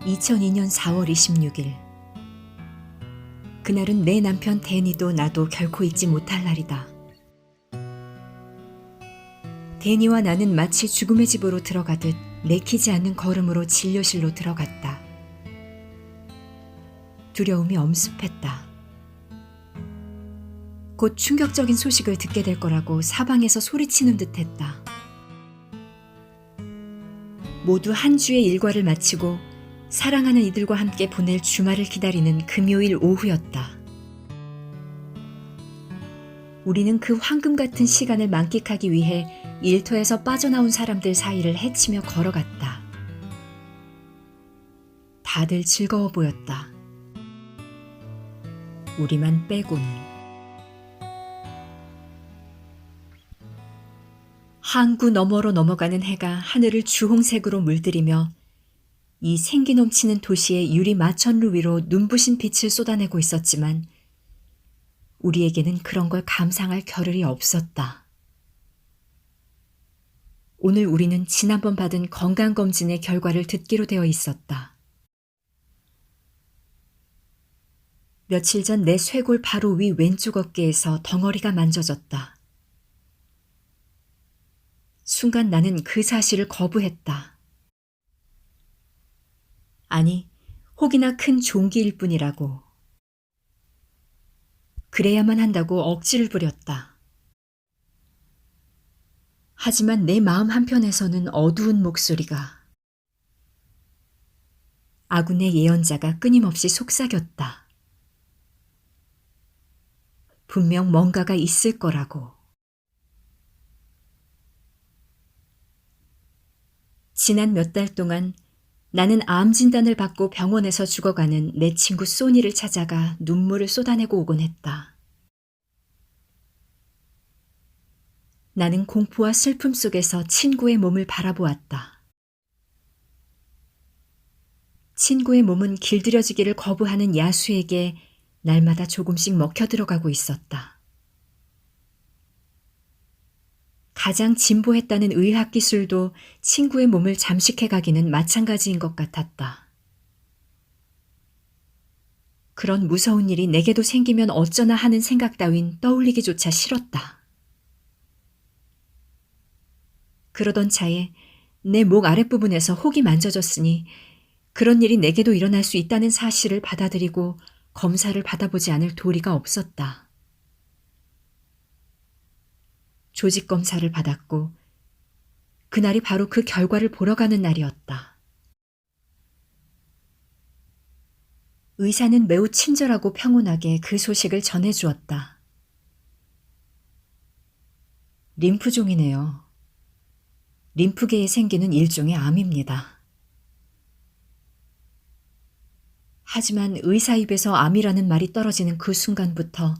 2002년 4월 26일. 그날은 내 남편 데니도 나도 결코 잊지 못할 날이다. 데니와 나는 마치 죽음의 집으로 들어가듯 내키지 않는 걸음으로 진료실로 들어갔다. 두려움이 엄습했다. 곧 충격적인 소식을 듣게 될 거라고 사방에서 소리치는 듯했다. 모두 한 주의 일과를 마치고 사랑하는 이들과 함께 보낼 주말을 기다리는 금요일 오후였다. 우리는 그 황금 같은 시간을 만끽하기 위해 일터에서 빠져나온 사람들 사이를 헤치며 걸어갔다. 다들 즐거워 보였다. 우리만 빼고는. 항구 너머로 넘어가는 해가 하늘을 주홍색으로 물들이며 이 생기 넘치는 도시의 유리 마천루 위로 눈부신 빛을 쏟아내고 있었지만 우리에게는 그런 걸 감상할 겨를이 없었다. 오늘 우리는 지난번 받은 건강검진의 결과를 듣기로 되어 있었다. 며칠 전 내 쇄골 바로 위 왼쪽 어깨에서 덩어리가 만져졌다. 순간 나는 그 사실을 거부했다. 아니, 혹이나 큰 종기일 뿐이라고. 그래야만 한다고 억지를 부렸다. 하지만 내 마음 한편에서는 어두운 목소리가, 아군의 예언자가 끊임없이 속삭였다. 분명 뭔가가 있을 거라고. 지난 몇 달 동안 나는 암 진단을 받고 병원에서 죽어가는 내 친구 소니를 찾아가 눈물을 쏟아내고 오곤 했다. 나는 공포와 슬픔 속에서 친구의 몸을 바라보았다. 친구의 몸은 길들여지기를 거부하는 야수에게 날마다 조금씩 먹혀 들어가고 있었다. 가장 진보했다는 의학 기술도 친구의 몸을 잠식해 가기는 마찬가지인 것 같았다. 그런 무서운 일이 내게도 생기면 어쩌나 하는 생각 따윈 떠올리기조차 싫었다. 그러던 차에 내 목 아랫부분에서 혹이 만져졌으니 그런 일이 내게도 일어날 수 있다는 사실을 받아들이고 검사를 받아보지 않을 도리가 없었다. 조직 검사를 받았고 그날이 바로 그 결과를 보러 가는 날이었다. 의사는 매우 친절하고 평온하게 그 소식을 전해주었다. 림프종이네요. 림프계에 생기는 일종의 암입니다. 하지만 의사 입에서 암이라는 말이 떨어지는 그 순간부터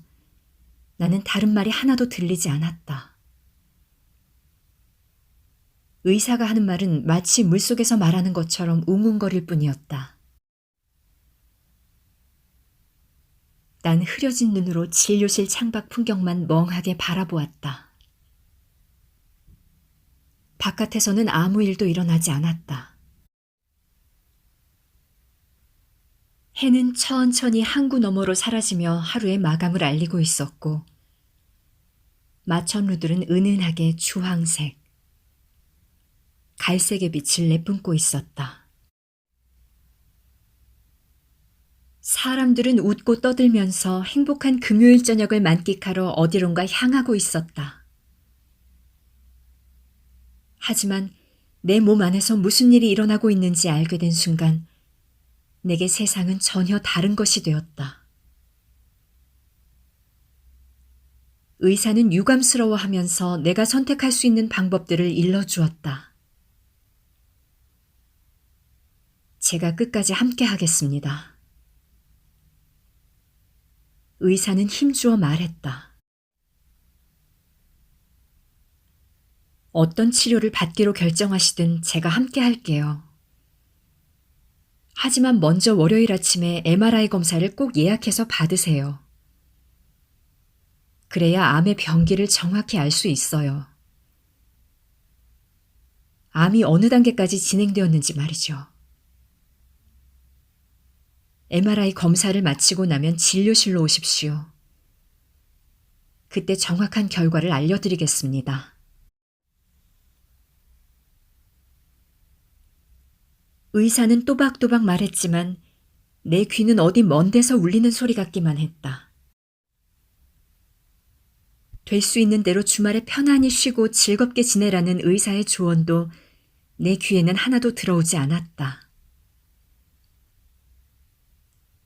나는 다른 말이 하나도 들리지 않았다. 의사가 하는 말은 마치 물속에서 말하는 것처럼 웅웅거릴 뿐이었다. 난 흐려진 눈으로 진료실 창밖 풍경만 멍하게 바라보았다. 바깥에서는 아무 일도 일어나지 않았다. 해는 천천히 항구 너머로 사라지며 하루의 마감을 알리고 있었고 마천루들은 은은하게 주황색, 갈색의 빛을 내뿜고 있었다. 사람들은 웃고 떠들면서 행복한 금요일 저녁을 만끽하러 어디론가 향하고 있었다. 하지만 내 몸 안에서 무슨 일이 일어나고 있는지 알게 된 순간 내게 세상은 전혀 다른 것이 되었다. 의사는 유감스러워하면서 내가 선택할 수 있는 방법들을 일러주었다. 제가 끝까지 함께 하겠습니다. 의사는 힘주어 말했다. 어떤 치료를 받기로 결정하시든 제가 함께 할게요. 하지만 먼저 월요일 아침에 MRI 검사를 꼭 예약해서 받으세요. 그래야 암의 병기를 정확히 알 수 있어요. 암이 어느 단계까지 진행되었는지 말이죠. MRI 검사를 마치고 나면 진료실로 오십시오. 그때 정확한 결과를 알려드리겠습니다. 의사는 또박또박 말했지만 내 귀는 어디 먼 데서 울리는 소리 같기만 했다. 될 수 있는 대로 주말에 편안히 쉬고 즐겁게 지내라는 의사의 조언도 내 귀에는 하나도 들어오지 않았다.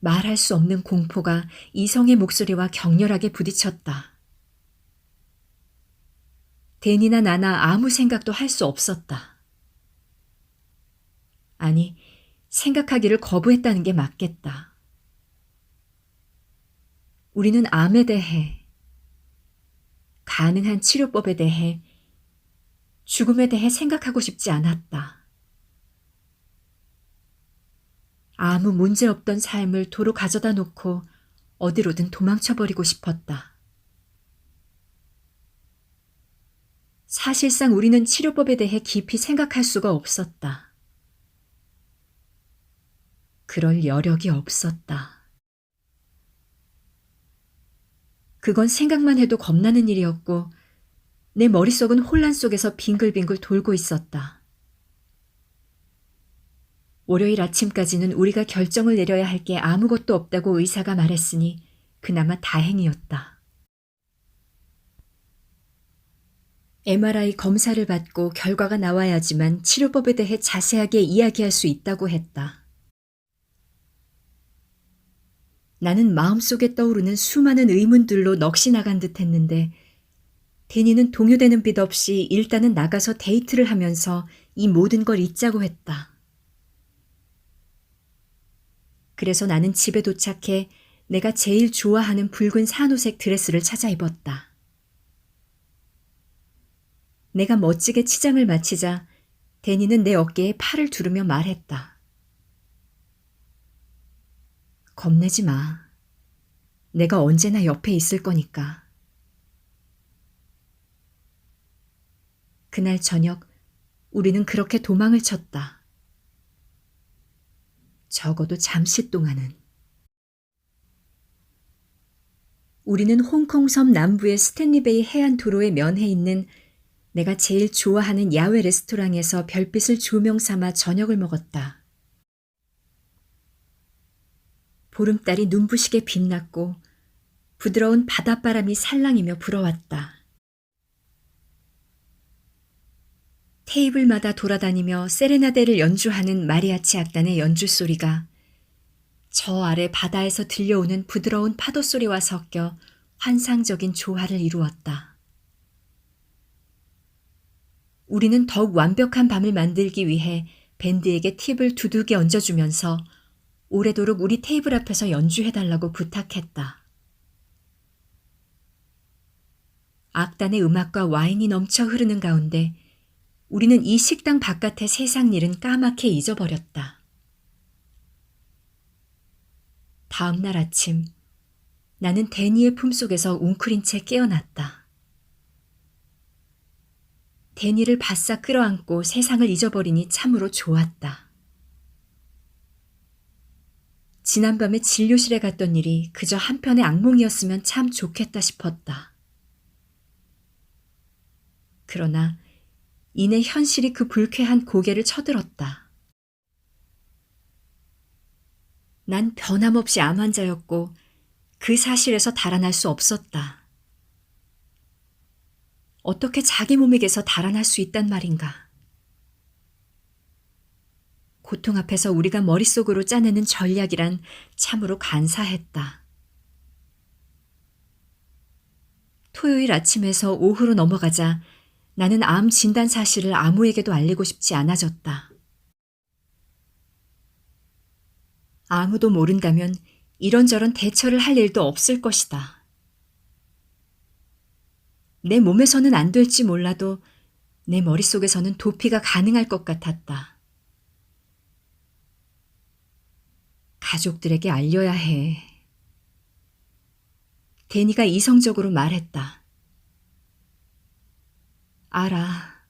말할 수 없는 공포가 이성의 목소리와 격렬하게 부딪혔다. 댄이나 나나 아무 생각도 할 수 없었다. 아니, 생각하기를 거부했다는 게 맞겠다. 우리는 암에 대해, 가능한 치료법에 대해, 죽음에 대해 생각하고 싶지 않았다. 아무 문제 없던 삶을 도로 가져다 놓고 어디로든 도망쳐버리고 싶었다. 사실상 우리는 치료법에 대해 깊이 생각할 수가 없었다. 그럴 여력이 없었다. 그건 생각만 해도 겁나는 일이었고 내 머릿속은 혼란 속에서 빙글빙글 돌고 있었다. 월요일 아침까지는 우리가 결정을 내려야 할 게 아무것도 없다고 의사가 말했으니 그나마 다행이었다. MRI 검사를 받고 결과가 나와야지만 치료법에 대해 자세하게 이야기할 수 있다고 했다. 나는 마음속에 떠오르는 수많은 의문들로 넋이 나간 듯 했는데 데니는 동요되는 빛 없이 일단은 나가서 데이트를 하면서 이 모든 걸 잊자고 했다. 그래서 나는 집에 도착해 내가 제일 좋아하는 붉은 산호색 드레스를 찾아 입었다. 내가 멋지게 치장을 마치자 데니는 내 어깨에 팔을 두르며 말했다. 겁내지 마. 내가 언제나 옆에 있을 거니까. 그날 저녁 우리는 그렇게 도망을 쳤다. 적어도 잠시 동안은. 우리는 홍콩 섬 남부의 스탠리베이 해안 도로에 면해 있는 내가 제일 좋아하는 야외 레스토랑에서 별빛을 조명 삼아 저녁을 먹었다. 보름달이 눈부시게 빛났고 부드러운 바닷바람이 살랑이며 불어왔다. 테이블마다 돌아다니며 세레나데를 연주하는 마리아치 악단의 연주소리가 저 아래 바다에서 들려오는 부드러운 파도 소리와 섞여 환상적인 조화를 이루었다. 우리는 더욱 완벽한 밤을 만들기 위해 밴드에게 팁을 두둑이 얹어주면서 오래도록 우리 테이블 앞에서 연주해달라고 부탁했다. 악단의 음악과 와인이 넘쳐 흐르는 가운데 우리는 이 식당 바깥의 세상 일은 까맣게 잊어버렸다. 다음 날 아침 나는 데니의 품속에서 웅크린 채 깨어났다. 데니를 바싹 끌어안고 세상을 잊어버리니 참으로 좋았다. 지난밤에 진료실에 갔던 일이 그저 한편의 악몽이었으면 참 좋겠다 싶었다. 그러나 이내 현실이 그 불쾌한 고개를 쳐들었다. 난 변함없이 암 환자였고 그 사실에서 달아날 수 없었다. 어떻게 자기 몸에게서 달아날 수 있단 말인가. 고통 앞에서 우리가 머릿속으로 짜내는 전략이란 참으로 간사했다. 토요일 아침에서 오후로 넘어가자 나는 암 진단 사실을 아무에게도 알리고 싶지 않아졌다. 아무도 모른다면 이런저런 대처를 할 일도 없을 것이다. 내 몸에서는 안 될지 몰라도 내 머릿속에서는 도피가 가능할 것 같았다. 가족들에게 알려야 해. 데니가 이성적으로 말했다. 알아.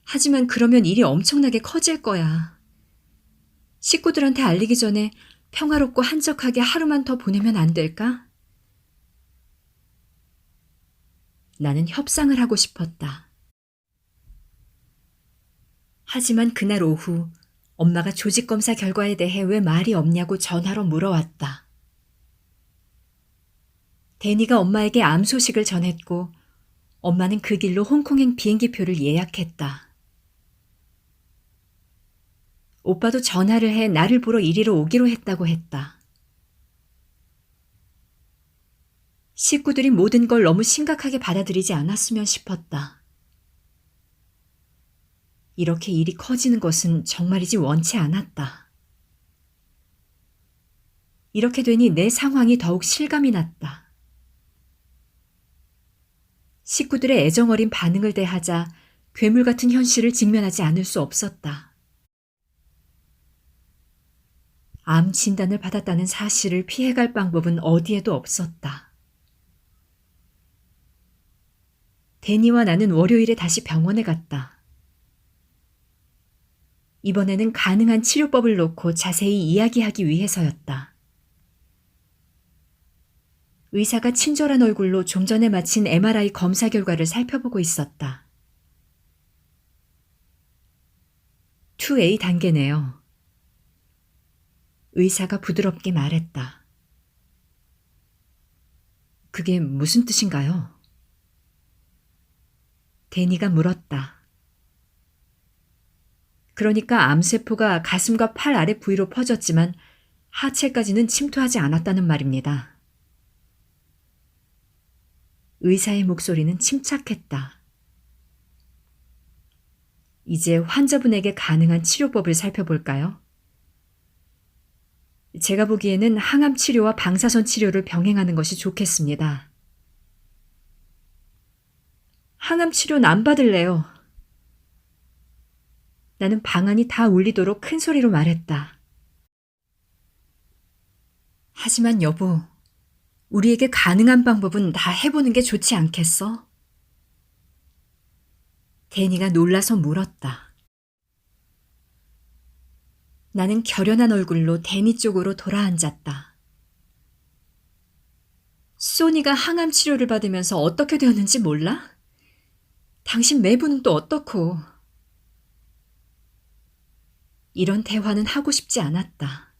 하지만 그러면 일이 엄청나게 커질 거야. 식구들한테 알리기 전에 평화롭고 한적하게 하루만 더 보내면 안 될까? 나는 협상을 하고 싶었다. 하지만 그날 오후 엄마가 조직검사 결과에 대해 왜 말이 없냐고 전화로 물어왔다. 데니가 엄마에게 암 소식을 전했고 엄마는 그 길로 홍콩행 비행기표를 예약했다. 오빠도 전화를 해 나를 보러 이리로 오기로 했다고 했다. 식구들이 모든 걸 너무 심각하게 받아들이지 않았으면 싶었다. 이렇게 일이 커지는 것은 정말이지 원치 않았다. 이렇게 되니 내 상황이 더욱 실감이 났다. 식구들의 애정어린 반응을 대하자 괴물 같은 현실을 직면하지 않을 수 없었다. 암 진단을 받았다는 사실을 피해갈 방법은 어디에도 없었다. 데니와 나는 월요일에 다시 병원에 갔다. 이번에는 가능한 치료법을 놓고 자세히 이야기하기 위해서였다. 의사가 친절한 얼굴로 좀 전에 마친 MRI 검사 결과를 살펴보고 있었다. 2A 단계네요. 의사가 부드럽게 말했다. 그게 무슨 뜻인가요? 데니가 물었다. 그러니까 암세포가 가슴과 팔 아래 부위로 퍼졌지만 하체까지는 침투하지 않았다는 말입니다. 의사의 목소리는 침착했다. 이제 환자분에게 가능한 치료법을 살펴볼까요? 제가 보기에는 항암 치료와 방사선 치료를 병행하는 것이 좋겠습니다. 항암 치료는 안 받을래요. 나는 방안이 다 울리도록 큰 소리로 말했다. 하지만 여보, 우리에게 가능한 방법은 다 해보는 게 좋지 않겠어? 데니가 놀라서 물었다. 나는 결연한 얼굴로 데니 쪽으로 돌아앉았다. 소니가 항암 치료를 받으면서 어떻게 되었는지 몰라? 당신 매부는 또 어떻고? 이런 대화는 하고 싶지 않았다.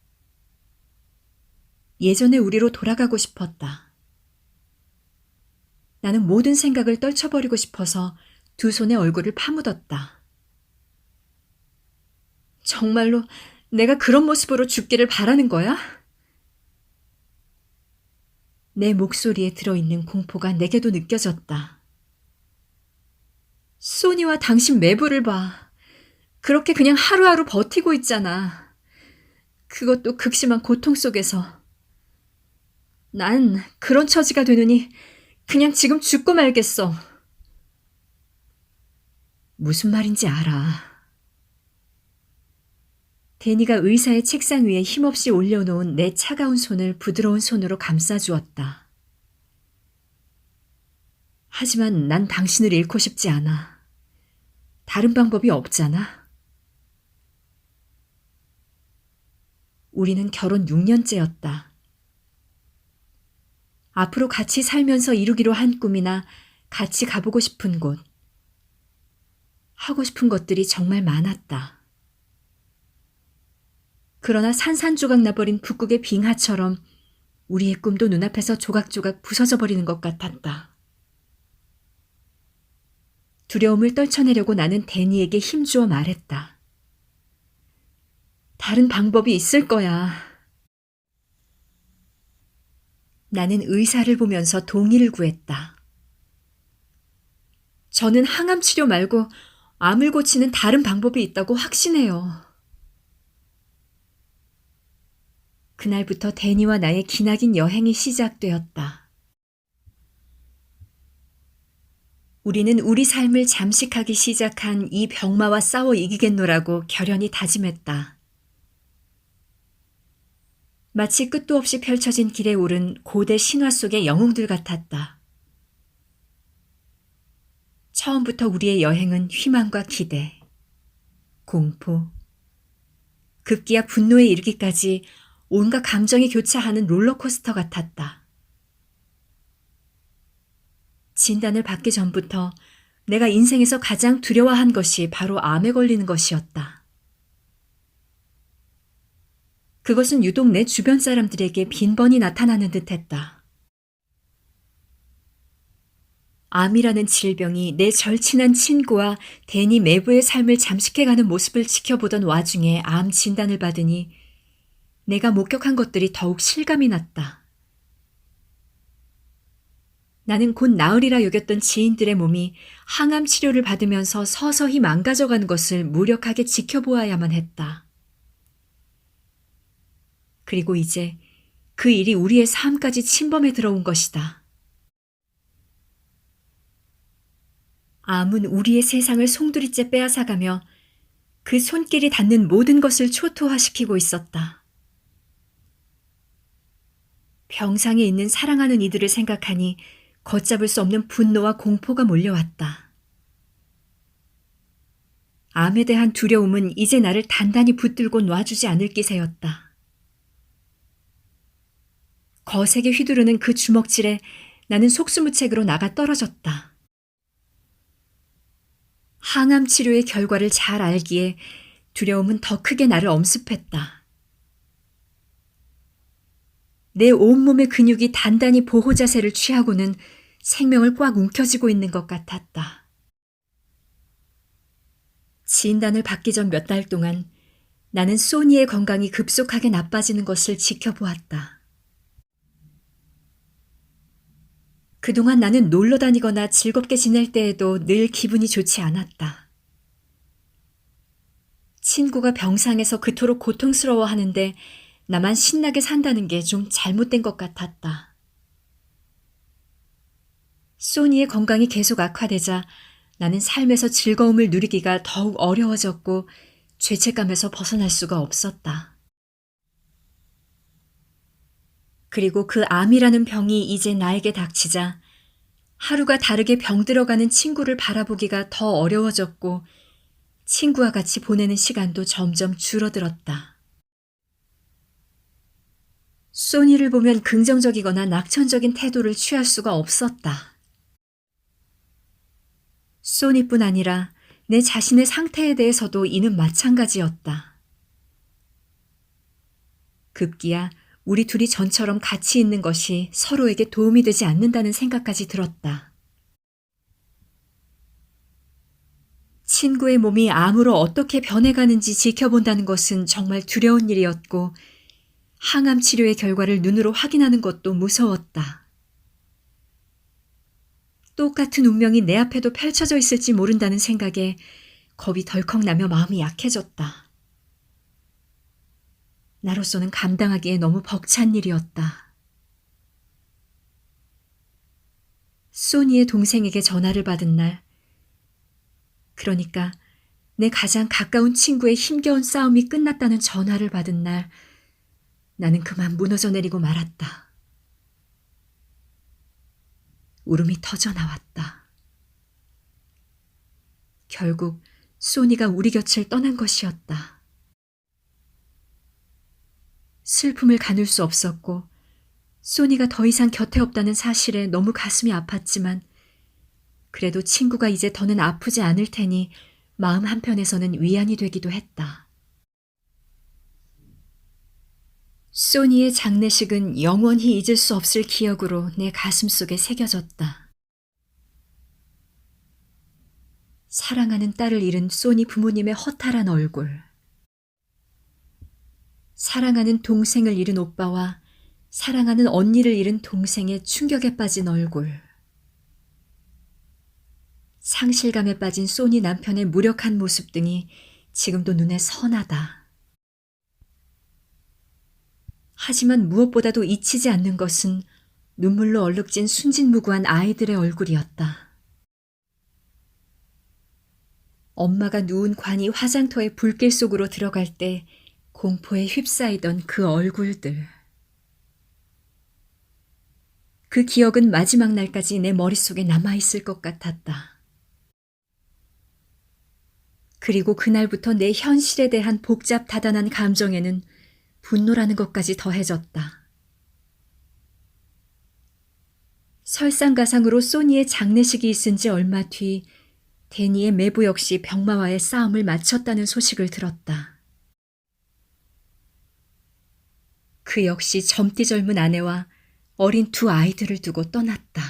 예전의 우리로 돌아가고 싶었다. 나는 모든 생각을 떨쳐버리고 싶어서 두 손에 얼굴을 파묻었다. 정말로 내가 그런 모습으로 죽기를 바라는 거야? 내 목소리에 들어있는 공포가 내게도 느껴졌다. 소니와 당신 매부를 봐. 그렇게 그냥 하루하루 버티고 있잖아. 그것도 극심한 고통 속에서. 난 그런 처지가 되느니 그냥 지금 죽고 말겠어. 무슨 말인지 알아. 데니가 의사의 책상 위에 힘없이 올려놓은 내 차가운 손을 부드러운 손으로 감싸주었다. 하지만 난 당신을 잃고 싶지 않아. 다른 방법이 없잖아. 우리는 결혼 6년째였다. 앞으로 같이 살면서 이루기로 한 꿈이나 같이 가보고 싶은 곳, 하고 싶은 것들이 정말 많았다. 그러나 산산조각 나버린 북극의 빙하처럼 우리의 꿈도 눈앞에서 조각조각 부서져 버리는 것 같았다. 두려움을 떨쳐내려고 나는 데니에게 힘주어 말했다. 다른 방법이 있을 거야. 나는 의사를 보면서 동의를 구했다. 저는 항암 치료 말고 암을 고치는 다른 방법이 있다고 확신해요. 그날부터 데니와 나의 기나긴 여행이 시작되었다. 우리는 우리 삶을 잠식하기 시작한 이 병마와 싸워 이기겠노라고 결연히 다짐했다. 마치 끝도 없이 펼쳐진 길에 오른 고대 신화 속의 영웅들 같았다. 처음부터 우리의 여행은 희망과 기대, 공포, 급기야 분노에 이르기까지 온갖 감정이 교차하는 롤러코스터 같았다. 진단을 받기 전부터 내가 인생에서 가장 두려워한 것이 바로 암에 걸리는 것이었다. 그것은 유독 내 주변 사람들에게 빈번히 나타나는 듯했다. 암이라는 질병이 내 절친한 친구와 대니 매부의 삶을 잠식해가는 모습을 지켜보던 와중에 암 진단을 받으니 내가 목격한 것들이 더욱 실감이 났다. 나는 곧 나으리라 여겼던 지인들의 몸이 항암 치료를 받으면서 서서히 망가져가는 것을 무력하게 지켜보아야만 했다. 그리고 이제 그 일이 우리의 삶까지 침범해 들어온 것이다. 암은 우리의 세상을 송두리째 빼앗아가며 그 손길이 닿는 모든 것을 초토화시키고 있었다. 병상에 있는 사랑하는 이들을 생각하니 걷잡을 수 없는 분노와 공포가 몰려왔다. 암에 대한 두려움은 이제 나를 단단히 붙들고 놔주지 않을 기세였다. 거세게 휘두르는 그 주먹질에 나는 속수무책으로 나가 떨어졌다. 항암 치료의 결과를 잘 알기에 두려움은 더 크게 나를 엄습했다. 내 온몸의 근육이 단단히 보호 자세를 취하고는 생명을 꽉 움켜쥐고 있는 것 같았다. 진단을 받기 전 몇 달 동안 나는 소니의 건강이 급속하게 나빠지는 것을 지켜보았다. 그동안 나는 놀러 다니거나 즐겁게 지낼 때에도 늘 기분이 좋지 않았다. 친구가 병상에서 그토록 고통스러워하는데 나만 신나게 산다는 게 좀 잘못된 것 같았다. 소니의 건강이 계속 악화되자 나는 삶에서 즐거움을 누리기가 더욱 어려워졌고 죄책감에서 벗어날 수가 없었다. 그리고 그 암이라는 병이 이제 나에게 닥치자 하루가 다르게 병들어가는 친구를 바라보기가 더 어려워졌고 친구와 같이 보내는 시간도 점점 줄어들었다. 소니를 보면 긍정적이거나 낙천적인 태도를 취할 수가 없었다. 소니뿐 아니라 내 자신의 상태에 대해서도 이는 마찬가지였다. 급기야 우리 둘이 전처럼 같이 있는 것이 서로에게 도움이 되지 않는다는 생각까지 들었다. 친구의 몸이 암으로 어떻게 변해가는지 지켜본다는 것은 정말 두려운 일이었고 항암 치료의 결과를 눈으로 확인하는 것도 무서웠다. 똑같은 운명이 내 앞에도 펼쳐져 있을지 모른다는 생각에 겁이 덜컥 나며 마음이 약해졌다. 나로서는 감당하기에 너무 벅찬 일이었다. 소니의 동생에게 전화를 받은 날, 그러니까 내 가장 가까운 친구의 힘겨운 싸움이 끝났다는 전화를 받은 날, 나는 그만 무너져 내리고 말았다. 울음이 터져 나왔다. 결국 소니가 우리 곁을 떠난 것이었다. 슬픔을 가눌 수 없었고 소니가 더 이상 곁에 없다는 사실에 너무 가슴이 아팠지만 그래도 친구가 이제 더는 아프지 않을 테니 마음 한편에서는 위안이 되기도 했다. 소니의 장례식은 영원히 잊을 수 없을 기억으로 내 가슴속에 새겨졌다. 사랑하는 딸을 잃은 소니 부모님의 허탈한 얼굴, 사랑하는 동생을 잃은 오빠와 사랑하는 언니를 잃은 동생의 충격에 빠진 얼굴, 상실감에 빠진 소니 남편의 무력한 모습 등이 지금도 눈에 선하다. 하지만 무엇보다도 잊히지 않는 것은 눈물로 얼룩진 순진무구한 아이들의 얼굴이었다. 엄마가 누운 관이 화장터의 불길 속으로 들어갈 때 공포에 휩싸이던 그 얼굴들. 그 기억은 마지막 날까지 내 머릿속에 남아있을 것 같았다. 그리고 그날부터 내 현실에 대한 복잡 다단한 감정에는 분노라는 것까지 더해졌다. 설상가상으로 소니의 장례식이 있은 지 얼마 뒤 데니의 매부 역시 병마와의 싸움을 마쳤다는 소식을 들었다. 그 역시 젊디 젊은 아내와 어린 두 아이들을 두고 떠났다.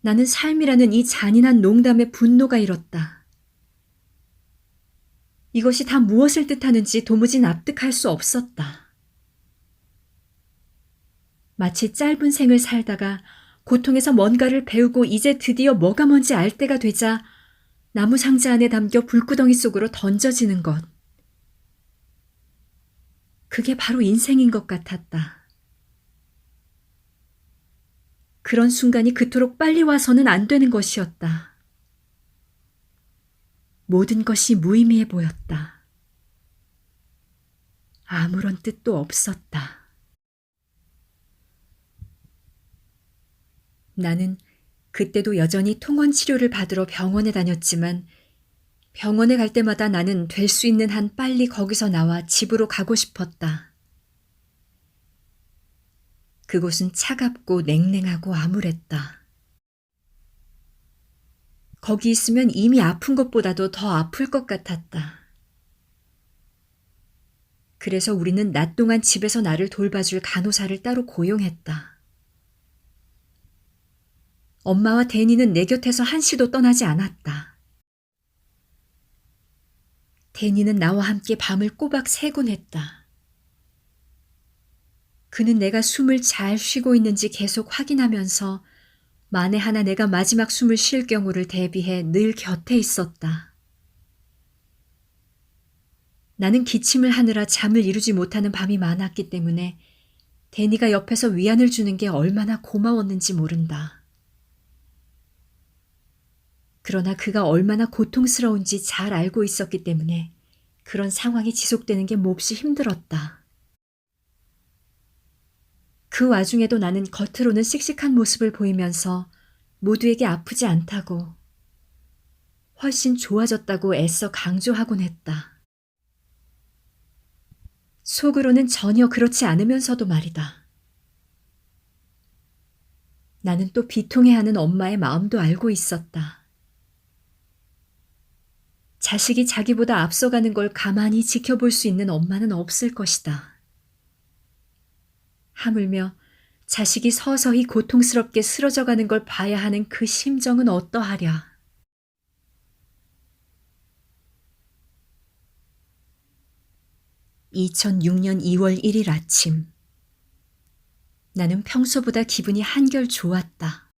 나는 삶이라는 이 잔인한 농담에 분노가 일었다. 이것이 다 무엇을 뜻하는지 도무지 납득할 수 없었다. 마치 짧은 생을 살다가 고통에서 뭔가를 배우고 이제 드디어 뭐가 뭔지 알 때가 되자 나무 상자 안에 담겨 불구덩이 속으로 던져지는 것. 그게 바로 인생인 것 같았다. 그런 순간이 그토록 빨리 와서는 안 되는 것이었다. 모든 것이 무의미해 보였다. 아무런 뜻도 없었다. 나는 그때도 여전히 통원 치료를 받으러 병원에 다녔지만 병원에 갈 때마다 나는 될 수 있는 한 빨리 거기서 나와 집으로 가고 싶었다. 그곳은 차갑고 냉랭하고 암울했다. 거기 있으면 이미 아픈 것보다도 더 아플 것 같았다. 그래서 우리는 낮 동안 집에서 나를 돌봐줄 간호사를 따로 고용했다. 엄마와 데니는 내 곁에서 한시도 떠나지 않았다. 데니는 나와 함께 밤을 꼬박 새곤 했다. 그는 내가 숨을 잘 쉬고 있는지 계속 확인하면서 만에 하나 내가 마지막 숨을 쉴 경우를 대비해 늘 곁에 있었다. 나는 기침을 하느라 잠을 이루지 못하는 밤이 많았기 때문에 데니가 옆에서 위안을 주는 게 얼마나 고마웠는지 모른다. 그러나 그가 얼마나 고통스러운지 잘 알고 있었기 때문에 그런 상황이 지속되는 게 몹시 힘들었다. 그 와중에도 나는 겉으로는 씩씩한 모습을 보이면서 모두에게 아프지 않다고, 훨씬 좋아졌다고 애써 강조하곤 했다. 속으로는 전혀 그렇지 않으면서도 말이다. 나는 또 비통해하는 엄마의 마음도 알고 있었다. 자식이 자기보다 앞서가는 걸 가만히 지켜볼 수 있는 엄마는 없을 것이다. 하물며 자식이 서서히 고통스럽게 쓰러져가는 걸 봐야 하는 그 심정은 어떠하랴. (2006년 2월 1일) 아침. 나는 평소보다 기분이 한결 좋았다.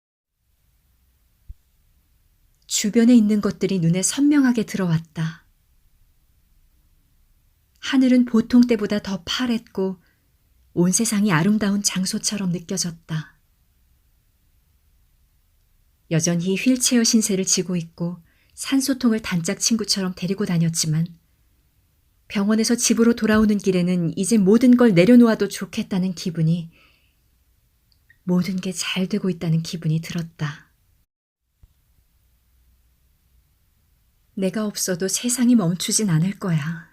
주변에 있는 것들이 눈에 선명하게 들어왔다. 하늘은 보통 때보다 더 파랬고 온 세상이 아름다운 장소처럼 느껴졌다. 여전히 휠체어 신세를 지고 있고 산소통을 단짝 친구처럼 데리고 다녔지만 병원에서 집으로 돌아오는 길에는 이제 모든 걸 내려놓아도 좋겠다는 기분이, 모든 게 잘 되고 있다는 기분이 들었다. 내가 없어도 세상이 멈추진 않을 거야.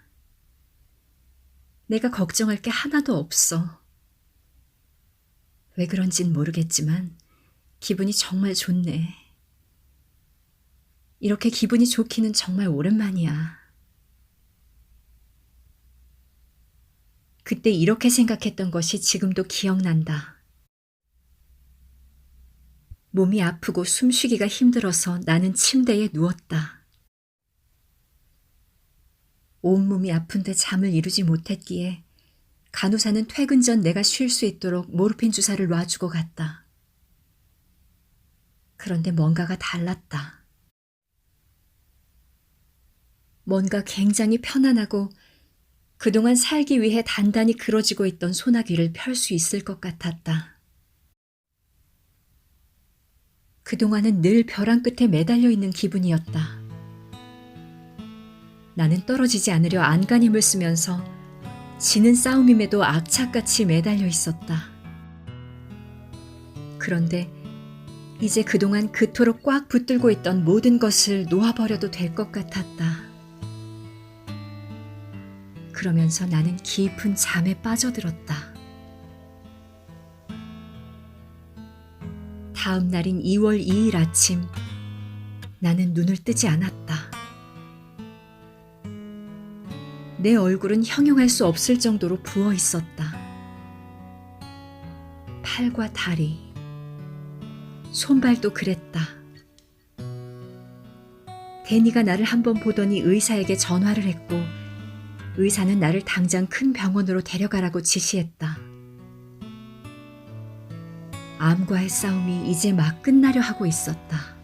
내가 걱정할 게 하나도 없어. 왜 그런진 모르겠지만 기분이 정말 좋네. 이렇게 기분이 좋기는 정말 오랜만이야. 그때 이렇게 생각했던 것이 지금도 기억난다. 몸이 아프고 숨쉬기가 힘들어서 나는 침대에 누웠다. 온몸이 아픈데 잠을 이루지 못했기에 간호사는 퇴근 전 내가 쉴 수 있도록 모르핀 주사를 놔주고 갔다. 그런데 뭔가가 달랐다. 뭔가 굉장히 편안하고 그동안 살기 위해 단단히 그어지고 있던 소나기를 펼 수 있을 것 같았다. 그동안은 늘 벼랑 끝에 매달려 있는 기분이었다. 나는 떨어지지 않으려 안간힘을 쓰면서 지는 싸움임에도 악착같이 매달려 있었다. 그런데 이제 그동안 그토록 꽉 붙들고 있던 모든 것을 놓아버려도 될 것 같았다. 그러면서 나는 깊은 잠에 빠져들었다. 다음 날인 2월 2일 아침, 나는 눈을 뜨지 않았다. 내 얼굴은 형용할 수 없을 정도로 부어 있었다. 팔과 다리, 손발도 그랬다. 데니가 나를 한번 보더니 의사에게 전화를 했고 의사는 나를 당장 큰 병원으로 데려가라고 지시했다. 암과의 싸움이 이제 막 끝나려 하고 있었다.